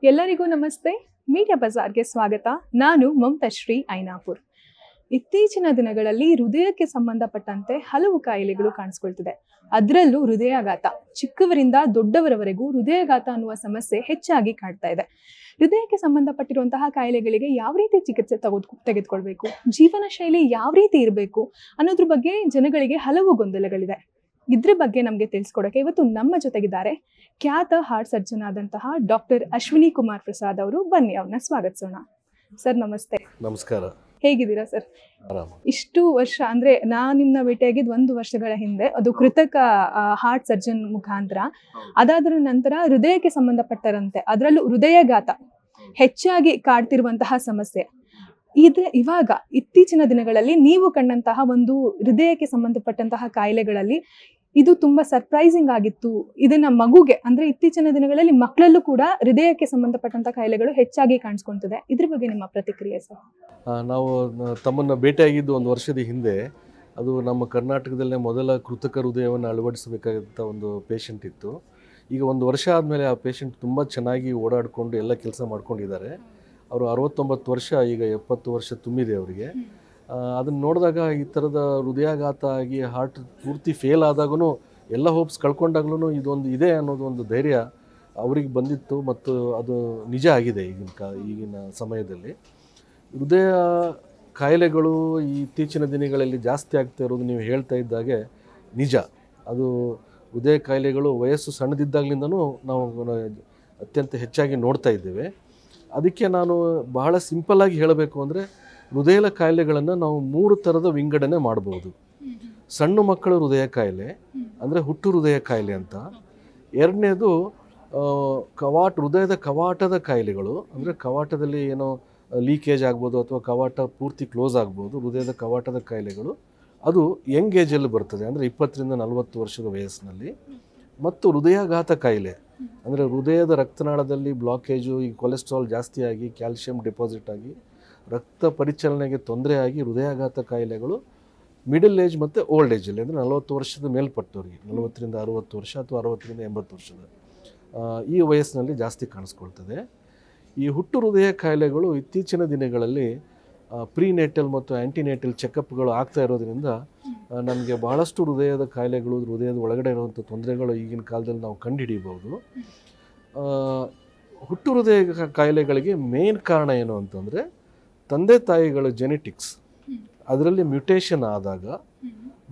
ಎಲ್ಲರಿಗೂ ನಮಸ್ತೆ. ಮೀಡಿಯಾ ಬಜಾರ್ಗೆ ಸ್ವಾಗತ. ನಾನು ಮಮತಾಶ್ರೀ ಐನಾಪುರ್. ಇತ್ತೀಚಿನ ದಿನಗಳಲ್ಲಿ ಹೃದಯಕ್ಕೆ ಸಂಬಂಧಪಟ್ಟಂತೆ ಹಲವು ಕಾಯಿಲೆಗಳು ಕಾಣಿಸ್ಕೊಳ್ತಿದೆ. ಅದರಲ್ಲೂ ಹೃದಯಾಘಾತ. ಚಿಕ್ಕವರಿಂದ ದೊಡ್ಡವರವರೆಗೂ ಹೃದಯಾಘಾತ ಅನ್ನುವ ಸಮಸ್ಯೆ ಹೆಚ್ಚಾಗಿ ಕಾಡ್ತಾ ಇದೆ. ಹೃದಯಕ್ಕೆ ಸಂಬಂಧಪಟ್ಟಿರುವಂತಹ ಕಾಯಿಲೆಗಳಿಗೆ ಯಾವ ರೀತಿ ಚಿಕಿತ್ಸೆ ತೆಗೆದುಕೊಳ್ಬೇಕು, ಜೀವನ ಶೈಲಿ ಯಾವ ರೀತಿ ಇರಬೇಕು ಅನ್ನೋದ್ರ ಬಗ್ಗೆ ಜನಗಳಿಗೆ ಹಲವು ಗೊಂದಲಗಳಿದೆ. ಇದ್ರ ಬಗ್ಗೆ ನಮಗೆ ತಿಳಿಸ್ಕೊಡಕ್ಕೆ ಇವತ್ತು ನಮ್ಮ ಜೊತೆಗಿದ್ದಾರೆ ಖ್ಯಾತ ಹಾರ್ಟ್ ಸರ್ಜನ್ ಆದಂತಹ ಡಾಕ್ಟರ್ ಅಶ್ವಿನಿ ಕುಮಾರ್ ಪ್ರಸಾದ್ ಅವರು. ಬನ್ನಿ ಅವ್ರನ್ನ ಸ್ವಾಗತಿಸೋಣ. ಸರ್ ನಮಸ್ತೆ. ನಮಸ್ಕಾರ. ಹೇಗಿದ್ದೀರಾ ಸರ್? ಆರಾಮ. ಇಷ್ಟು ವರ್ಷ ಅಂದ್ರೆ ನಾನು ನಿಮ್ಮನ್ನ ಭೇಟಿಯಾಗಿದ್ದು 1 ವರ್ಷಗಳ ಹಿಂದೆ, ಅದು ಕೃತಕ ಹಾರ್ಟ್ ಸರ್ಜನ್ ಮುಖಾಂತರ. ಅದಾದ್ರ ನಂತರ ಹೃದಯಕ್ಕೆ ಸಂಬಂಧಪಟ್ಟರಂತೆ, ಅದರಲ್ಲೂ ಹೃದಯಾಘಾತ ಹೆಚ್ಚಾಗಿ ಕಾಡ್ತಿರುವಂತಹ ಸಮಸ್ಯೆ. ಇವಾಗ ಇತ್ತೀಚಿನ ದಿನಗಳಲ್ಲಿ ನೀವು ಕಂಡಂತಹ ಒಂದು ಹೃದಯಕ್ಕೆ ಸಂಬಂಧಪಟ್ಟಂತಹ ಕಾಯಿಲೆಗಳಲ್ಲಿ ಇದು ತುಂಬಾ ಸರ್ಪ್ರೈಸಿಂಗ್ ಆಗಿತ್ತು. ಇದನ್ನ ಮಗುಗೆ ಅಂದ್ರೆ ಇತ್ತೀಚಿನ ದಿನಗಳಲ್ಲಿ ಮಕ್ಕಳಲ್ಲೂ ಕೂಡ ಹೃದಯಕ್ಕೆ ಸಂಬಂಧಪಟ್ಟಂತಹ ಕಾಯಿಲೆಗಳು ಹೆಚ್ಚಾಗಿ ಕಾಣಿಸ್ಕೊಂತಿದೆ. ಇದ್ರ ಬಗ್ಗೆ ನಿಮ್ಮ ಪ್ರತಿಕ್ರಿಯೆ ಸರ್? ನಾವು ತಮ್ಮನ್ನು ಭೇಟಿಯಾಗಿದ್ದು 1 ವರ್ಷದ ಹಿಂದೆ. ಅದು ನಮ್ಮ ಕರ್ನಾಟಕದಲ್ಲೇ ಮೊದಲ ಕೃತಕ ಹೃದಯವನ್ನು ಅಳವಡಿಸಬೇಕಾದಂಥ ಒಂದು ಪೇಷಂಟ್ ಇತ್ತು. ಈಗ 1 ವರ್ಷ ಆದಮೇಲೆ ಆ ಪೇಷಂಟ್ ತುಂಬ ಚೆನ್ನಾಗಿ ಓಡಾಡಿಕೊಂಡು ಎಲ್ಲ ಕೆಲಸ ಮಾಡ್ಕೊಂಡಿದ್ದಾರೆ. ಅವರು 69 ವರ್ಷ, ಈಗ 70 ವರ್ಷ ತುಂಬಿದೆ ಅವರಿಗೆ. ಅದನ್ನು ನೋಡಿದಾಗ ಈ ಥರದ ಹೃದಯಾಘಾತ ಆಗಿ ಹಾರ್ಟ್ ಪೂರ್ತಿ ಫೇಲ್ ಆದಾಗೂ ಎಲ್ಲ ಹೋಪ್ಸ್ ಕಳ್ಕೊಂಡಾಗ್ಲೂ ಇದೊಂದು ಇದೆ ಅನ್ನೋದು ಒಂದು ಧೈರ್ಯ ಅವ್ರಿಗೆ ಬಂದಿತ್ತು ಮತ್ತು ಅದು ನಿಜ ಆಗಿದೆ. ಈಗಿನ ಸಮಯದಲ್ಲಿ ಹೃದಯ ಕಾಯಿಲೆಗಳು ಇತ್ತೀಚಿನ ದಿನಗಳಲ್ಲಿ ಜಾಸ್ತಿ ಆಗ್ತಾ ಇರೋದು ನೀವು ಹೇಳ್ತಾ ಇದ್ದಾಗೆ ನಿಜ. ಅದು ಹೃದಯ ಕಾಯಿಲೆಗಳು ವಯಸ್ಸು ಸಣ್ಣದಿದ್ದಾಗಲಿಂದನೂ ನಾವು ಅತ್ಯಂತ ಹೆಚ್ಚಾಗಿ ನೋಡ್ತಾ ಇದ್ದೇವೆ. ಅದಕ್ಕೆ ನಾನು ಬಹಳ ಸಿಂಪಲ್ಲಾಗಿ ಹೇಳಬೇಕು ಅಂದರೆ ಹೃದಯದ ಕಾಯಿಲೆಗಳನ್ನು ನಾವು 3 ಥರದ ವಿಂಗಡಣೆ ಮಾಡ್ಬೋದು. ಸಣ್ಣ ಮಕ್ಕಳ ಹೃದಯ ಕಾಯಿಲೆ ಅಂದರೆ ಹುಟ್ಟು ಹೃದಯ ಕಾಯಿಲೆ ಅಂತ. ಎರಡನೇದು ಹೃದಯದ ಕವಾಟದ ಕಾಯಿಲೆಗಳು, ಅಂದರೆ ಕವಾಟದಲ್ಲಿ ಏನೋ ಲೀಕೇಜ್ ಆಗ್ಬೋದು ಅಥವಾ ಕವಾಟ ಪೂರ್ತಿ ಕ್ಲೋಸ್ ಆಗ್ಬೋದು. ಹೃದಯದ ಕವಾಟದ ಕಾಯಿಲೆಗಳು ಅದು ಯಂಗ್ ಏಜಲ್ಲಿ ಬರ್ತದೆ, ಅಂದರೆ 20ರಿಂದ 40 ವರ್ಷದ ವಯಸ್ಸಿನಲ್ಲಿ. ಮತ್ತು ಹೃದಯಾಘಾತ ಕಾಯಿಲೆ ಅಂದರೆ ಹೃದಯದ ರಕ್ತನಾಳದಲ್ಲಿ ಬ್ಲಾಕೇಜು, ಈ ಕೊಲೆಸ್ಟ್ರಾಲ್ ಜಾಸ್ತಿ ಆಗಿ ಕ್ಯಾಲ್ಶಿಯಂ ಡೆಪಾಸಿಟ್ ಆಗಿ ರಕ್ತ ಪರಿಚಲನೆಗೆ ತೊಂದರೆ ಆಗಿ ಹೃದಯಾಘಾತ ಕಾಯಿಲೆಗಳು ಮಿಡಲ್ ಏಜ್ ಮತ್ತು ಓಲ್ಡ್ ಏಜಲ್ಲಿ, ಅಂದರೆ 40 ವರ್ಷದ ಮೇಲ್ಪಟ್ಟವರಿಗೆ, 40ರಿಂದ 60 ವರ್ಷ ಅಥವಾ 60ರಿಂದ 80 ವರ್ಷದ ಈ ವಯಸ್ಸಿನಲ್ಲಿ ಜಾಸ್ತಿ ಕಾಣಿಸ್ಕೊಳ್ತದೆ. ಈ ಹುಟ್ಟು ಹೃದಯ ಕಾಯಿಲೆಗಳು ಇತ್ತೀಚಿನ ದಿನಗಳಲ್ಲಿ ಪ್ರೀನೇಟಲ್ ಮತ್ತು ಆ್ಯಂಟಿನೇಟಲ್ ಚೆಕಪ್ಗಳು ಆಗ್ತಾ ಇರೋದ್ರಿಂದ ನಮಗೆ ಬಹಳಷ್ಟು ಹೃದಯದ ಕಾಯಿಲೆಗಳು, ಹೃದಯದ ಒಳಗಡೆ ಇರುವಂಥ ತೊಂದರೆಗಳು ಈಗಿನ ಕಾಲದಲ್ಲಿ ನಾವು ಕಂಡುಹಿಡಿಯಬಹುದು. ಹುಟ್ಟು ಹೃದಯ ಕಾಯಿಲೆಗಳಿಗೆ ಮೇನ್ ಕಾರಣ ಏನು ಅಂತಂದರೆ ತಂದೆ ತಾಯಿಗಳ ಜೆನೆಟಿಕ್ಸ್, ಅದರಲ್ಲಿ ಮ್ಯೂಟೇಷನ್ ಆದಾಗ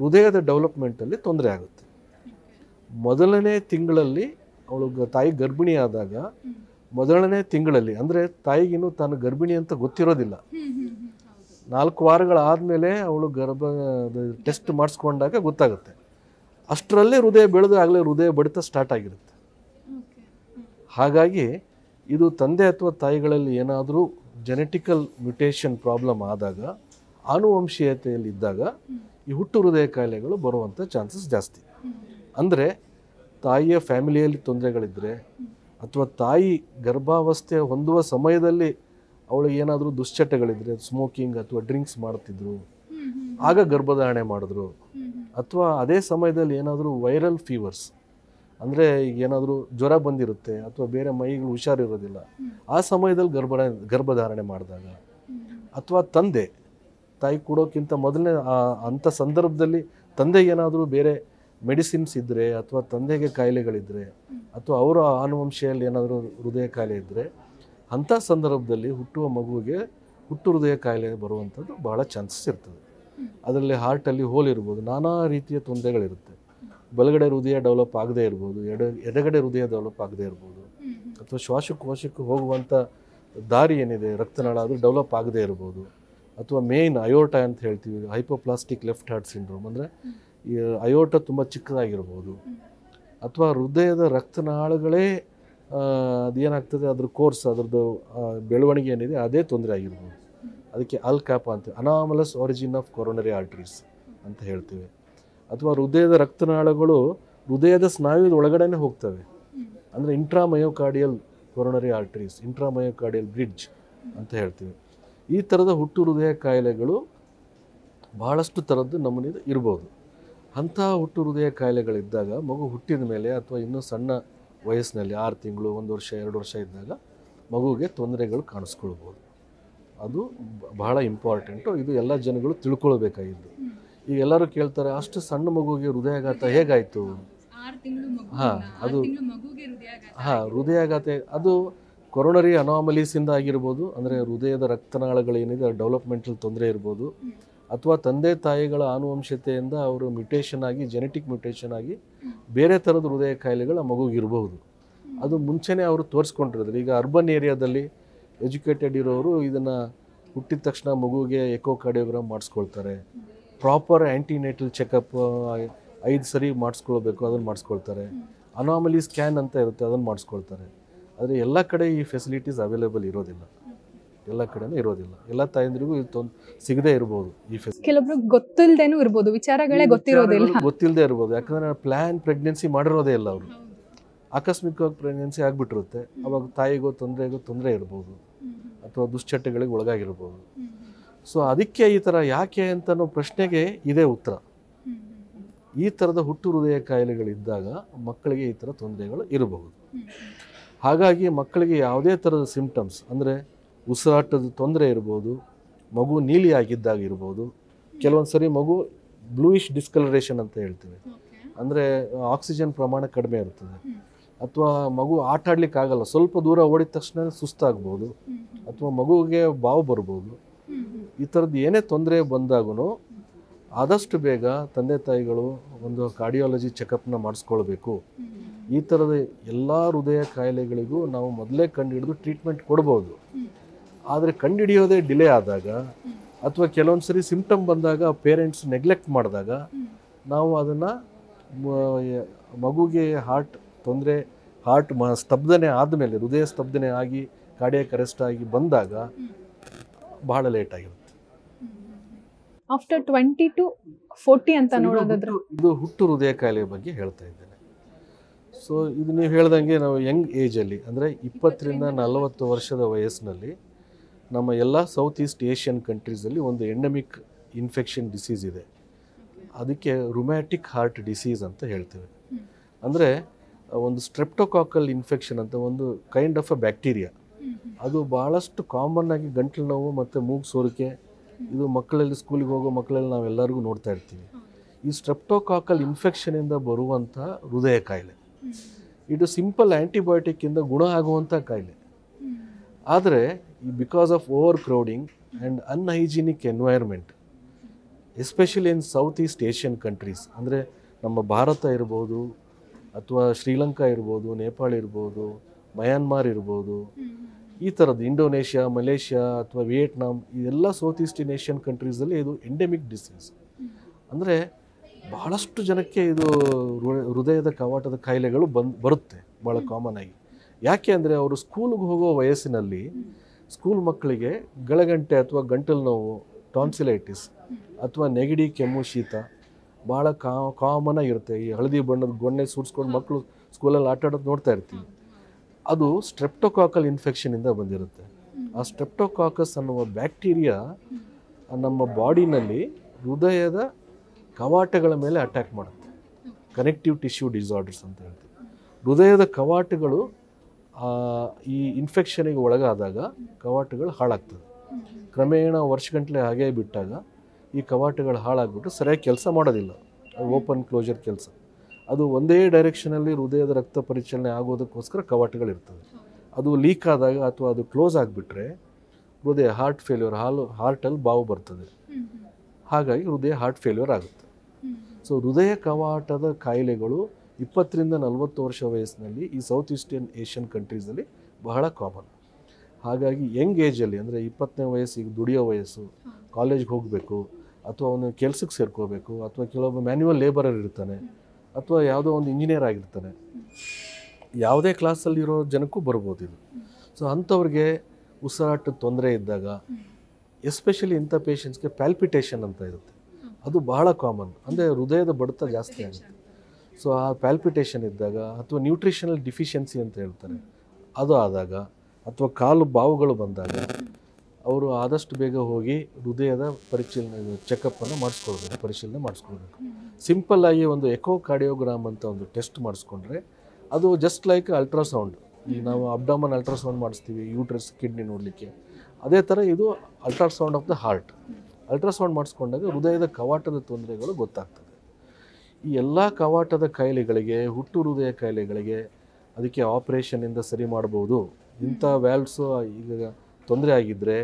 ಹೃದಯದ ಡೆವಲಪ್ಮೆಂಟಲ್ಲಿ ತೊಂದರೆ ಆಗುತ್ತೆ. ಮೊದಲನೇ ತಿಂಗಳಲ್ಲಿ ತಾಯಿ ಗರ್ಭಿಣಿ ಆದಾಗ ಮೊದಲನೇ ತಿಂಗಳಲ್ಲಿ, ಅಂದರೆ ತಾಯಿಗಿನ್ನೂ ತಾನು ಗರ್ಭಿಣಿ ಅಂತ ಗೊತ್ತಿರೋದಿಲ್ಲ. 4 ವಾರಗಳಾದಮೇಲೆ ಅವಳು ಟೆಸ್ಟ್ ಮಾಡಿಸ್ಕೊಂಡಾಗ ಗೊತ್ತಾಗುತ್ತೆ. ಅಷ್ಟರಲ್ಲೇ ಹೃದಯ ಬೆಳೆದು ಆಗಲೇ ಹೃದಯ ಬಡಿತ ಸ್ಟಾರ್ಟ್ ಆಗಿರುತ್ತೆ. ಹಾಗಾಗಿ ಇದು ತಂದೆ ಅಥವಾ ತಾಯಿಗಳಲ್ಲಿ ಏನಾದರೂ ಜೆನೆಟಿಕಲ್ ಮ್ಯೂಟೇಷನ್ ಪ್ರಾಬ್ಲಮ್ ಆದಾಗ, ಆನುವಂಶೀಯತೆಯಲ್ಲಿದ್ದಾಗ ಈ ಹುಟ್ಟು ಹೃದಯ ಕಾಯಿಲೆಗಳು ಬರುವಂಥ ಚಾನ್ಸಸ್ ಜಾಸ್ತಿ. ಅಂದರೆ ತಾಯಿಯ ಫ್ಯಾಮಿಲಿಯಲ್ಲಿ ತೊಂದರೆಗಳಿದ್ದರೆ ಅಥವಾ ತಾಯಿ ಗರ್ಭಾವಸ್ಥೆ ಹೊಂದುವ ಸಮಯದಲ್ಲಿ ಅವಳಿಗೆ ಏನಾದರೂ ದುಶ್ಚಟಗಳಿದ್ರೆ, ಸ್ಮೋಕಿಂಗ್ ಅಥವಾ ಡ್ರಿಂಕ್ಸ್ ಮಾಡ್ತಿದ್ರು, ಆಗ ಗರ್ಭಧಾರಣೆ ಮಾಡಿದ್ರು, ಅಥವಾ ಅದೇ ಸಮಯದಲ್ಲಿ ಏನಾದರೂ ವೈರಲ್ ಫೀವರ್ಸ್, ಅಂದರೆ ಈಗ ಏನಾದರೂ ಜ್ವರ ಬಂದಿರುತ್ತೆ ಅಥವಾ ಬೇರೆ ಮೈಗಳು ಹುಷಾರಿರೋದಿಲ್ಲ, ಆ ಸಮಯದಲ್ಲಿ ಗರ್ಭಧಾರಣೆ ಮಾಡಿದಾಗ, ಅಥವಾ ತಾಯಿ ಕೊಡೋಕ್ಕಿಂತ ಮೊದಲನೇ ಅಂಥ ಸಂದರ್ಭದಲ್ಲಿ ತಂದೆಗೆ ಏನಾದರೂ ಬೇರೆ ಮೆಡಿಸಿನ್ಸ್ ಇದ್ದರೆ ಅಥವಾ ತಂದೆಗೆ ಕಾಯಿಲೆಗಳಿದ್ದರೆ ಅಥವಾ ಅವರ ಆನುವಂಶಿಯಲ್ಲಿ ಏನಾದರೂ ಹೃದಯ ಕಾಯಿಲೆ ಇದ್ದರೆ, ಅಂಥ ಸಂದರ್ಭದಲ್ಲಿ ಹುಟ್ಟುವ ಮಗುವಿಗೆ ಹುಟ್ಟು ಹೃದಯ ಕಾಯಿಲೆ ಬರುವಂಥದ್ದು ಬಹಳ ಚಾನ್ಸಸ್ ಇರ್ತದೆ. ಅದರಲ್ಲಿ ಹಾರ್ಟಲ್ಲಿ ಹೋಲ್ ಇರ್ಬೋದು, ನಾನಾ ರೀತಿಯ ತೊಂದರೆಗಳಿರುತ್ತೆ. ಬಲಗಡೆ ಹೃದಯ ಡೆವಲಪ್ ಆಗದೇ ಇರ್ಬೋದು, ಎಡಗಡೆ ಹೃದಯ ಡೆವಲಪ್ ಆಗದೇ ಇರ್ಬೋದು, ಅಥವಾ ಶ್ವಾಸಕೋಶಕ್ಕೆ ಹೋಗುವಂಥ ದಾರಿ ಏನಿದೆ ರಕ್ತನಾಳ, ಅದು ಡೆವಲಪ್ ಆಗದೇ ಇರ್ಬೋದು, ಅಥವಾ ಮೇನ್ ಅಯೋರ್ಟ ಅಂತ ಹೇಳ್ತೀವಿ, ಹೈಪೋಪ್ಲಾಸ್ಟಿಕ್ ಲೆಫ್ಟ್ ಹಾರ್ಟ್ ಸಿಂಡ್ರೋಮ್, ಅಂದರೆ ಈ ಅಯೋರ್ಟ ತುಂಬ ಚಿಕ್ಕದಾಗಿರ್ಬೋದು, ಅಥವಾ ಹೃದಯದ ರಕ್ತನಾಳಗಳೇ ಅದೇನಾಗ್ತದೆ ಅದ್ರ ಕೋರ್ಸ್, ಅದರದ್ದು ಬೆಳವಣಿಗೆ ಏನಿದೆ ಅದೇ ತೊಂದರೆ ಆಗಿರ್ಬೋದು. ಅದಕ್ಕೆ ಅಲ್ಕ್ಯಾಪ ಅಂತ, anomalous origin of coronary arteries ಅಂತ ಹೇಳ್ತೀವಿ. ಅಥವಾ ಹೃದಯದ ರಕ್ತನಾಳಗಳು ಹೃದಯದ ಸ್ನಾಯುದ ಒಳಗಡೆನೇ ಹೋಗ್ತವೆ, ಅಂದರೆ ಇಂಟ್ರಾಮಯೋಕಾರ್ಡಿಯಲ್ ಕೊರೊನರಿ ಆರ್ಟರೀಸ್, ಇಂಟ್ರಾಮಯೋಕಾರ್ಡಿಯಲ್ ಬ್ರಿಡ್ಜ್ ಅಂತ ಹೇಳ್ತೀವಿ. ಈ ಥರದ ಹುಟ್ಟು ಹೃದಯ ಕಾಯಿಲೆಗಳು ಬಹಳಷ್ಟು ಥರದ್ದು ನಮ್ಮನಿಂದ ಇರ್ಬೋದು. ಅಂಥ ಹುಟ್ಟು ಹೃದಯ ಕಾಯಿಲೆಗಳಿದ್ದಾಗ ಮಗು ಹುಟ್ಟಿದ ಮೇಲೆ ಅಥವಾ ಇನ್ನೂ ಸಣ್ಣ ವಯಸ್ಸಿನಲ್ಲಿ 6 ತಿಂಗಳು, 1 ವರ್ಷ, 2 ವರ್ಷ ಇದ್ದಾಗ ಮಗುವಿಗೆ ತೊಂದರೆಗಳು ಕಾಣಿಸ್ಕೊಳ್ಬೋದು. ಅದು ಬಹಳ ಇಂಪಾರ್ಟೆಂಟು. ಇದು ಎಲ್ಲ ಜನಗಳು ತಿಳ್ಕೊಳ್ಬೇಕಾಗಿದ್ದು. ಈಗ ಎಲ್ಲರೂ ಕೇಳ್ತಾರೆ, ಅಷ್ಟು ಸಣ್ಣ ಮಗುವಿಗೆ ಹೃದಯಾಘಾತ ಹೇಗಾಯಿತು? ಹಾಂ, ಅದು ಹೃದಯಾಘಾತ ಅದು ಕೊರೋನರಿ ಅನಾಮಲೀಸಿಂದ ಆಗಿರ್ಬೋದು, ಅಂದರೆ ಹೃದಯದ ರಕ್ತನಾಳಗಳೇನಿದೆ ಡೆವಲಪ್ಮೆಂಟಲ್ ತೊಂದರೆ ಇರ್ಬೋದು, ಅಥವಾ ತಂದೆ ತಾಯಿಗಳ ಆನುವಂಶತೆಯಿಂದ ಅವರು ಮ್ಯುಟೇಷನ್ ಆಗಿ, ಜೆನೆಟಿಕ್ ಮ್ಯುಟೇಷನ್ ಆಗಿ ಬೇರೆ ಥರದ ಹೃದಯ ಕಾಯಿಲೆಗಳು ಆ ಮಗುಗಿರ್ಬೋದು. ಅದು ಮುಂಚೆನೇ ಅವರು ತೋರಿಸ್ಕೊಂಡಿರೋದು. ಈಗ ಅರ್ಬನ್ ಏರಿಯಾದಲ್ಲಿ ಎಜುಕೇಟೆಡ್ ಇರೋರು ಇದನ್ನು ಹುಟ್ಟಿದ ತಕ್ಷಣ ಮಗುವಿಗೆ ಎಕೋಕಾರ್ಡಿಯೋಗ್ರಾಮ್ ಮಾಡಿಸ್ಕೊಳ್ತಾರೆ. ಪ್ರಾಪರ್ ಆ್ಯಂಟಿನೇಟಲ್ ಚೆಕಪ್ 5 ಸರಿ ಮಾಡಿಸ್ಕೊಳ್ಬೇಕು, ಅದನ್ನು ಮಾಡಿಸ್ಕೊಳ್ತಾರೆ. ಅನಾಮಲಿ ಸ್ಕ್ಯಾನ್ ಅಂತ ಇರುತ್ತೆ, ಅದನ್ನು ಮಾಡಿಸ್ಕೊಳ್ತಾರೆ. ಆದರೆ ಎಲ್ಲ ಕಡೆ ಈ ಫೆಸಿಲಿಟೀಸ್ ಅವೈಲೇಬಲ್ ಇರೋದಿಲ್ಲ, ಎಲ್ಲ ಕಡೆನೂ ಇರೋದಿಲ್ಲ. ಎಲ್ಲ ತಾಯಂದ್ರಿಗೂ ಇದು ಸಿಗದೇ ಇರ್ಬೋದು. ಈ ಫೆಸಿಲಿಟಿ ಕೆಲವೊಬ್ರು ಗೊತ್ತಿಲ್ಲದೇನೂ ಇರ್ಬೋದು, ವಿಚಾರಗಳೇ ಗೊತ್ತಿಲ್ಲದೆ ಇರ್ಬೋದು. ಯಾಕಂದರೆ ಪ್ಲ್ಯಾನ್ ಪ್ರೆಗ್ನೆನ್ಸಿ ಮಾಡಿರೋದೇ ಇಲ್ಲ ಅವರು. ಆಕಸ್ಮಿಕವಾಗಿ ಪ್ರೆಗ್ನೆನ್ಸಿ ಆಗಿಬಿಟ್ಟಿರುತ್ತೆ. ಅವಾಗ ತಾಯಿಗೋ ತೊಂದರೆ ಇರ್ಬೋದು, ಅಥವಾ ದುಶ್ಚಟಗಳಿಗೆ ಒಳಗಾಗಿರ್ಬೋದು. ಸೊ ಅದಕ್ಕೆ ಈ ಥರ ಯಾಕೆ ಅಂತನೋ ಪ್ರಶ್ನೆಗೆ ಇದೇ ಉತ್ತರ. ಈ ಥರದ ಹುಟ್ಟು ಹೃದಯ ಕಾಯಿಲೆಗಳಿದ್ದಾಗ ಮಕ್ಕಳಿಗೆ ಈ ಥರ ತೊಂದರೆಗಳು ಇರಬಹುದು. ಹಾಗಾಗಿ ಮಕ್ಕಳಿಗೆ ಯಾವುದೇ ಥರದ ಸಿಂಪ್ಟಮ್ಸ್, ಅಂದರೆ ಉಸಿರಾಟದ ತೊಂದರೆ ಇರ್ಬೋದು, ಮಗು ನೀಲಿ ಆಗಿದ್ದಾಗ ಇರ್ಬೋದು, ಕೆಲವೊಂದು ಸರಿ ಮಗು ಬ್ಲೂಯಿಶ್ ಡಿಸ್ಕಲರೇಷನ್ ಅಂತ ಹೇಳ್ತೀವಿ, ಅಂದರೆ ಆಕ್ಸಿಜನ್ ಪ್ರಮಾಣ ಕಡಿಮೆ ಇರ್ತದೆ, ಅಥವಾ ಮಗು ಆಟ ಆಡ್ಲಿಕ್ಕೆ ಆಗಲ್ಲ, ಸ್ವಲ್ಪ ದೂರ ಓಡಿದ ತಕ್ಷಣ ಸುಸ್ತಾಗ್ಬೋದು, ಅಥವಾ ಮಗುವಿಗೆ ಬಾವು ಬರ್ಬೋದು. ಈ ಥರದ್ದು ಏನೇ ತೊಂದರೆ ಬಂದಾಗೂ ಆದಷ್ಟು ಬೇಗ ತಂದೆ ತಾಯಿಗಳು ಒಂದು ಕಾರ್ಡಿಯಾಲಜಿ ಚೆಕಪ್ನ ಮಾಡಿಸ್ಕೊಳ್ಬೇಕು. ಈ ಥರದ ಎಲ್ಲ ಹೃದಯ ಕಾಯಿಲೆಗಳಿಗೂ ನಾವು ಮೊದಲೇ ಕಂಡುಹಿಡಿದು ಟ್ರೀಟ್ಮೆಂಟ್ ಕೊಡ್ಬೋದು. ಆದರೆ ಕಂಡುಹಿಡಿಯೋದೇ ಡಿಲೇ ಆದಾಗ, ಅಥವಾ ಕೆಲವೊಂದು ಸರಿ ಸಿಂಪ್ಟಮ್ ಬಂದಾಗ ಪೇರೆಂಟ್ಸ್ ನೆಗ್ಲೆಕ್ಟ್ ಮಾಡಿದಾಗ, ನಾವು ಅದನ್ನು ಮಗುಗೆ ಹಾರ್ಟ್ ಸ್ತಬ್ಧನೆ ಆದಮೇಲೆ, ಹೃದಯ ಸ್ತಬ್ಧನೆ ಆಗಿ ಕಾರ್ಡಿಯಾಕ್ ಅರೆಸ್ಟ್ ಆಗಿ ಬಂದಾಗ ಬಹಳ ಲೇಟ್ ಆಗಿರುತ್ತೆ. ಆಫ್ಟರ್ 20 to 40 ಅಂತ ನೋಡೋದಾದ್ರೆ ಇದು ಹುಟ್ಟು ಹೃದಯ ಕಾಯಿಲೆ ಬಗ್ಗೆ ಹೇಳ್ತಾ ಇದ್ದೇನೆ. ಸೊ ಇದು ನೀವು ಹೇಳ್ದಂಗೆ ನಾವು ಯಂಗ್ ಏಜಲ್ಲಿ, ಅಂದರೆ 20 ರಿಂದ 40 ವರ್ಷದ ವಯಸ್ಸಿನಲ್ಲಿ ನಮ್ಮ ಎಲ್ಲ ಸೌತ್ ಈಸ್ಟ್ ಏಷ್ಯನ್ ಕಂಟ್ರೀಸಲ್ಲಿ ಒಂದು ಎಂಡಮಿಕ್ ಇನ್ಫೆಕ್ಷನ್ ಡಿಸೀಸ್ ಇದೆ. ಅದಕ್ಕೆ ರುಮ್ಯಾಟಿಕ್ ಹಾರ್ಟ್ ಡಿಸೀಸ್ ಅಂತ ಹೇಳ್ತೇವೆ. ಅಂದರೆ ಒಂದು ಸ್ಟ್ರೆಪ್ಟೋಕಾಕಲ್ ಇನ್ಫೆಕ್ಷನ್ ಅಂತ ಒಂದು ಕೈಂಡ್ ಆಫ್ ಅ ಬ್ಯಾಕ್ಟೀರಿಯಾ. ಅದು ಭಾಳಷ್ಟು ಕಾಮನ್ ಆಗಿ ಗಂಟಲು ನೋವು ಮತ್ತು ಮೂಗು ಸೋರಿಕೆ, ಇದು ಮಕ್ಕಳಲ್ಲಿ, ಸ್ಕೂಲಿಗೆ ಹೋಗೋ ಮಕ್ಕಳಲ್ಲಿ ನಾವೆಲ್ಲರಿಗೂ ನೋಡ್ತಾ ಇರ್ತೀವಿ. ಈ ಸ್ಟ್ರೆಪ್ಟೋಕಾಕಲ್ ಇನ್ಫೆಕ್ಷನಿಂದ ಬರುವಂಥ ಹೃದಯ ಕಾಯಿಲೆ ಇದು ಸಿಂಪಲ್ ಆ್ಯಂಟಿಬಯೋಟಿಕ್ಕಿಂದ ಗುಣ ಆಗುವಂಥ ಕಾಯಿಲೆ. ಆದರೆ because of over crowding and unhygienic environment, especially in south East Asian countries, ಅಂದರೆ ನಮ್ಮ ಭಾರತ ಇರ್ಬೋದು, ಅಥವಾ ಶ್ರೀಲಂಕಾ ಇರ್ಬೋದು, ನೇಪಾಳ ಇರ್ಬೋದು, ಮಯನ್ಮಾರ್ ಇರ್ಬೋದು, ಈ ಥರದ್ದು ಇಂಡೋನೇಷ್ಯಾ, ಮಲೇಷ್ಯಾ ಅಥವಾ ವಿಯೆಟ್ನಾಂ, ಇದೆಲ್ಲ ಸೌತ್ ಈಸ್ಟರ್ನ್ ಏಷ್ಯನ್ ಕಂಟ್ರೀಸಲ್ಲಿ ಇದು ಎಂಡೆಮಿಕ್ ಡಿಸೀಸ್. ಅಂದರೆ ಬಹಳಷ್ಟು ಜನಕ್ಕೆ ಇದು ಹೃದಯದ ಕವಾಟದ ಕಾಯಿಲೆಗಳು ಬರುತ್ತೆ ಭಾಳ ಕಾಮನ್ ಆಗಿ. ಯಾಕೆ ಅಂದರೆ ಅವರು ಸ್ಕೂಲ್ಗೆ ಹೋಗೋ ವಯಸ್ಸಿನಲ್ಲಿ ಸ್ಕೂಲ್ ಮಕ್ಕಳಿಗೆ ಗಳಗಂಟೆ ಅಥವಾ ಗಂಟಲು ನೋವು, ಟಾನ್ಸಿಲೈಟಿಸ್ ಅಥವಾ ನೆಗಡಿ, ಕೆಮ್ಮು, ಶೀತ ಭಾಳ ಕಾಮನ್ ಆಗಿರುತ್ತೆ. ಈ ಹಳದಿ ಬಣ್ಣದ ಗೊಣ್ಣೆ ಸುರಿಸ್ಕೊಂಡು ಮಕ್ಕಳು ಸ್ಕೂಲಲ್ಲಿ ಆಟ ಆಡೋದು ನೋಡ್ತಾ ಇರ್ತೀವಿ. ಅದು ಸ್ಟ್ರೆಪ್ಟೋಕಾಕಲ್ ಇನ್ಫೆಕ್ಷನಿಂದ ಬಂದಿರುತ್ತೆ. ಆ ಸ್ಟ್ರೆಪ್ಟೋಕಾಕಸ್ ಅನ್ನುವ ಬ್ಯಾಕ್ಟೀರಿಯಾ ನಮ್ಮ ಬಾಡಿನಲ್ಲಿ ಹೃದಯದ ಕವಾಟಗಳ ಮೇಲೆ ಅಟ್ಯಾಕ್ ಮಾಡುತ್ತೆ. ಕನೆಕ್ಟಿವ್ ಟಿಶ್ಯೂ ಡಿಸಾರ್ಡರ್ಸ್ ಅಂತ ಹೇಳ್ತೀವಿ. ಹೃದಯದ ಕವಾಟಗಳು ಈ ಇನ್ಫೆಕ್ಷನಿಗೆ ಒಳಗಾದಾಗ ಕವಾಟಗಳು ಹಾಳಾಗ್ತದೆ. ಕ್ರಮೇಣ ವರ್ಷಗಟ್ಟಲೆ ಹಾಗೇ ಬಿಟ್ಟಾಗ ಈ ಕವಾಟಗಳು ಹಾಳಾಗ್ಬಿಟ್ಟು ಸರಿಯಾಗಿ ಕೆಲಸ ಮಾಡೋದಿಲ್ಲ. ಅದು ಓಪನ್ ಕ್ಲೋಜರ್ ಕೆಲಸ. ಅದು ಒಂದೇ ಡೈರೆಕ್ಷನಲ್ಲಿ ಹೃದಯದ ರಕ್ತ ಪರಿಚಲನೆ ಆಗೋದಕ್ಕೋಸ್ಕರ ಕವಾಟಗಳಿರ್ತದೆ. ಅದು ಲೀಕ್ ಆದಾಗ ಅಥವಾ ಅದು ಕ್ಲೋಸ್ ಆಗಿಬಿಟ್ರೆ ಹೃದಯ ಹಾರ್ಟ್ ಫೇಲ್ಯೂರ್, ಹಾರ್ಟಲ್ಲಿ ಬಾವು ಬರ್ತದೆ. ಹಾಗಾಗಿ ಹೃದಯ ಹಾರ್ಟ್ ಫೇಲ್ಯೂರ್ ಆಗುತ್ತೆ. ಸೊ ಹೃದಯ ಕವಾಟದ ಕಾಯಿಲೆಗಳು 20 ರಿಂದ 40 ವರ್ಷ ವಯಸ್ಸಿನಲ್ಲಿ ಈ ಸೌತ್ ಈಸ್ಟರ್ನ್ ಏಷ್ಯನ್ ಕಂಟ್ರೀಸಲ್ಲಿ ಬಹಳ ಕಾಮನ್. ಹಾಗಾಗಿ ಯಂಗ್ ಏಜಲ್ಲಿ, ಅಂದರೆ 20ನೇ ವಯಸ್ಸಿಗೆ ದುಡಿಯೋ ವಯಸ್ಸು, ಕಾಲೇಜ್ಗೆ ಹೋಗಬೇಕು, ಅಥವಾ ಅವನು ಕೆಲಸಕ್ಕೆ ಸೇರ್ಕೋಬೇಕು, ಅಥವಾ ಕೆಲವೊಬ್ಬ ಮ್ಯಾನ್ಯುವಲ್ ಲೇಬರರ್ ಇರ್ತಾನೆ, ಅಥವಾ ಯಾವುದೋ ಒಂದು ಇಂಜಿನಿಯರ್ ಆಗಿರ್ತಾನೆ, ಯಾವುದೇ ಕ್ಲಾಸಲ್ಲಿರೋ ಜನಕ್ಕೂ ಬರ್ಬೋದು ಇದು. ಸೊ ಅಂಥವ್ರಿಗೆ ಉಸಿರಾಟದ ತೊಂದರೆ ಇದ್ದಾಗ, ಎಸ್ಪೆಷಲಿ ಇಂಥ ಪೇಷಂಟ್ಸ್ಗೆ ಪ್ಯಾಲ್ಪಿಟೇಷನ್ ಅಂತ ಇರುತ್ತೆ. ಅದು ಬಹಳ ಕಾಮನ್, ಅಂದರೆ ಹೃದಯದ ಬಡಿತ ಜಾಸ್ತಿ ಆಗುತ್ತೆ. ಸೊ ಆ ಪ್ಯಾಲ್ಪಿಟೇಷನ್ ಇದ್ದಾಗ, ಅಥವಾ ನ್ಯೂಟ್ರಿಷನಲ್ ಡಿಫಿಷಿಯನ್ಸಿ ಅಂತ ಹೇಳ್ತಾರೆ, ಅದು ಆದಾಗ, ಅಥವಾ ಕಾಲು ಬಾವುಗಳು ಬಂದಾಗ ಅವರು ಆದಷ್ಟು ಬೇಗ ಹೋಗಿ ಹೃದಯದ ಚೆಕಪ್ಪನ್ನು ಪರಿಶೀಲನೆ ಮಾಡಿಸ್ಕೊಳ್ಬೇಕು. ಸಿಂಪಲ್ಲಾಗಿ ಒಂದು ಎಕೋಕಾರ್ಡಿಯೋಗ್ರಾಮ್ ಅಂತ ಒಂದು ಟೆಸ್ಟ್ ಮಾಡಿಸ್ಕೊಂಡ್ರೆ ಅದು ಜಸ್ಟ್ ಲೈಕ್ ಅಲ್ಟ್ರಾಸೌಂಡ್, ಈಗ ನಾವು ಅಬ್ಡಾಮನ್ ಅಲ್ಟ್ರಾಸೌಂಡ್ ಮಾಡಿಸ್ತೀವಿ ಯೂಟ್ರಸ್ ಕಿಡ್ನಿ ನೋಡಲಿಕ್ಕೆ, ಅದೇ ಥರ ಇದು ultrasound of the heart. Ultrasound ಮಾಡಿಸ್ಕೊಂಡಾಗ ಹೃದಯದ ಕವಾಟದ ತೊಂದರೆಗಳು ಗೊತ್ತಾಗ್ತದೆ. ಈ ಎಲ್ಲ ಕವಾಟದ ಕಾಯಿಲೆಗಳಿಗೆ, ಹುಟ್ಟು ಹೃದಯ ಕಾಯಿಲೆಗಳಿಗೆ ಅದಕ್ಕೆ ಆಪ್ರೇಷನಿಂದ ಸರಿ ಮಾಡ್ಬೋದು. ಇಂಥ ವ್ಯಾಲ್ವ್ಸು ಈಗ ತೊಂದರೆ ಆಗಿದ್ದರೆ,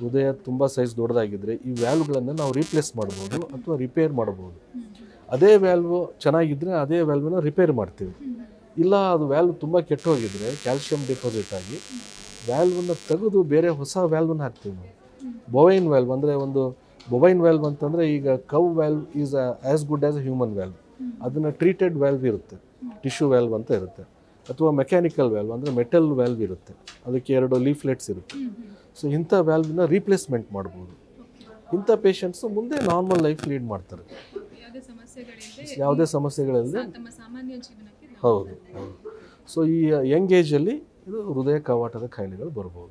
ಹೃದಯ ತುಂಬ ಸೈಜ್ ದೊಡ್ಡದಾಗಿದ್ದರೆ ಈ ವ್ಯಾಲ್ವ್ಗಳನ್ನು ನಾವು ರೀಪ್ಲೇಸ್ ಮಾಡ್ಬೋದು ಅಥವಾ ರಿಪೇರ್ ಮಾಡ್ಬೋದು. ಅದೇ ವ್ಯಾಲ್ವು ಚೆನ್ನಾಗಿದ್ದರೆ ಅದೇ ವ್ಯಾಲ್ವನ್ನ ರಿಪೇರ್ ಮಾಡ್ತೀವಿ. ಇಲ್ಲ ಅದು ವ್ಯಾಲ್ವ್ ತುಂಬ ಕೆಟ್ಟೋಗಿದ್ರೆ, ಕ್ಯಾಲ್ಶಿಯಂ ಡಿಪಾಸಿಟ್ ಆಗಿ ವ್ಯಾಲ್ವನ್ನು ತೆಗೆದು ಬೇರೆ ಹೊಸ ವ್ಯಾಲ್ವನ್ನ ಹಾಕ್ತೀವಿ ನಾವು. ಬೊವೈನ್ ವ್ಯಾಲ್ವ್ ಅಂದರೆ ಒಂದು ಬೊವೈನ್ ವ್ಯಾಲ್ವ್ ಅಂತಂದರೆ ಈಗ cow valve is as good as a human valve. ಅದನ್ನು ಟ್ರೀಟೆಡ್ ವ್ಯಾಲ್ವ್ ಇರುತ್ತೆ, ಟಿಶ್ಯೂ ವ್ಯಾಲ್ವ್ ಅಂತ ಇರುತ್ತೆ. ಅಥವಾ ಮೆಕ್ಯಾನಿಕಲ್ ವ್ಯಾಲ್ವ್ ಅಂದರೆ ಮೆಟಲ್ ವ್ಯಾಲ್ವ್ ಇರುತ್ತೆ, ಅದಕ್ಕೆ 2 ಲೀಫ್ಲೆಟ್ಸ್ ಇರುತ್ತೆ. ಸೊ ಇಂಥ ವ್ಯಾಲ್ವನ್ನ ರೀಪ್ಲೇಸ್ಮೆಂಟ್ ಮಾಡ್ಬೋದು. ಇಂಥ ಪೇಷಂಟ್ಸು ಮುಂದೆ ನಾರ್ಮಲ್ ಲೈಫ್ ಲೀಡ್ ಮಾಡ್ತಾರೆ, ಯಾವುದೇ ಸಮಸ್ಯೆಗಳಿಲ್ಲದೆ. ಹೌದು ಹೌದು. ಸೊ ಈ ಯಂಗ್ ಏಜಲ್ಲಿ ಇದು ಹೃದಯ ಕವಾಟದ ಕಾಯಿಲೆಗಳು ಬರ್ಬೋದು.